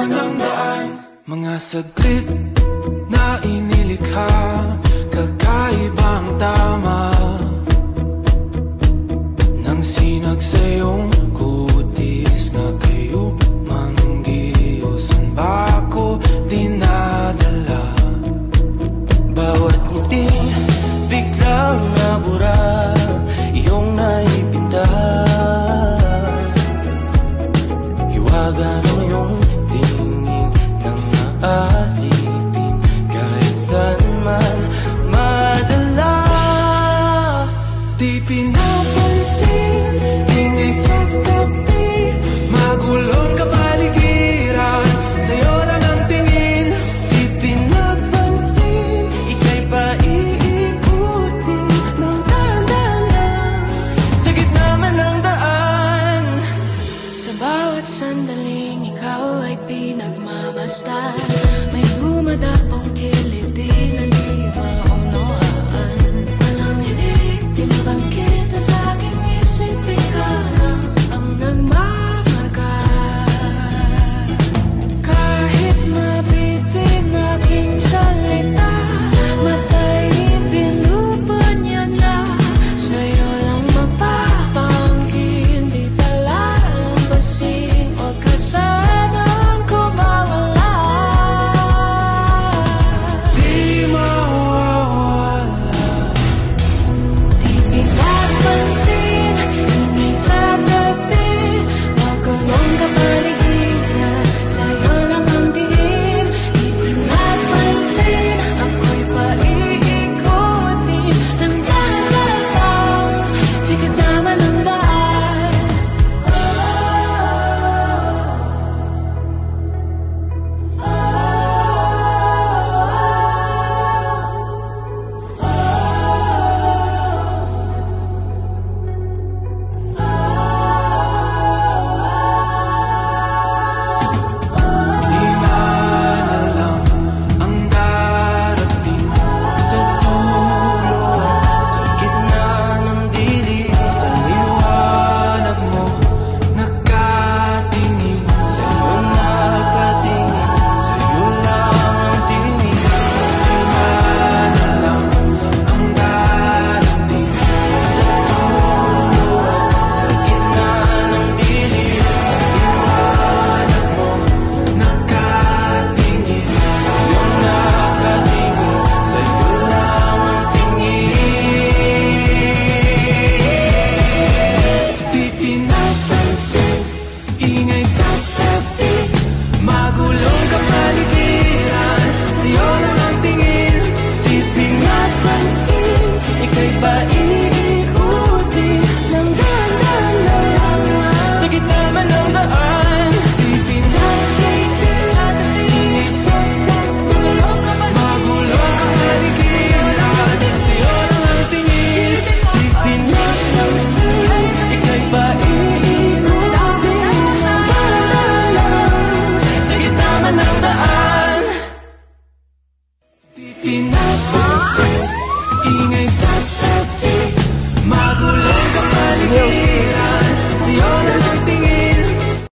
ng daan. Mga saglit na inilikha, kakaibang tama nang sinag sa iyong kutis na kayo manggiusan ba ako dinadala? Bawat ngiti biglang nabura, iyong naipinta. Hiwaga ng iyong tingin nang naalipin, kahit saan man madala. Di pinapansin, ingay sa tabi, magulong kapaligiran, sa'yo lang ang tingin. Di pinapansin, ika'y paiikutin ng dahan-dahan sa gitna man ng daan. Sa bawat sandaling ikaw ay pinagmamasdan, may dumadapong kiliti na di maunawaan. Walang ibig-timbang kita sa aking isip, ikaw lang ang nagmamarka. Kahit mabitin aking salita, matay pinupad niya na, sa'yo lang magpapangkin, di pala lampasin, huwag ka sanang kumawala. Di mawawala. Di pinapansin, ingay sa tabi, magulong kapaligiran, sa'yo lang ang tingin. Di pinapansin, ako'y paiikutin ng dahan-dahan sa gitna man ng daan. Di man alam ang darating Sa dulo at sa gitna ng dilim, sa liwanag mo, nakatingin sa'yo nakatingin, sa'yo lang ang tingin. Di man alam ang darating Sa dulo at sa gitna ng dilim, sa liwanag mo, nakatingin sa'yo nakatingin, sa'yo lang ang tingin. Di pinapansin, ingay sa tabi, magulong kapaligiran, sa'yo lang ang tingin. Di pinapansin, ika'y paiikutin ng dahan-dahan sa gitna man ng daan. Di pinapansin, ingay sa tabi, magulong kapaligiran, sa'yo lang ang tingin. Di pinapansin, ika'y paiikutin ng dahan-dahan sa gitna man ng daan. Di pinapansin, ingay sa tabi, magulong kapaligiran.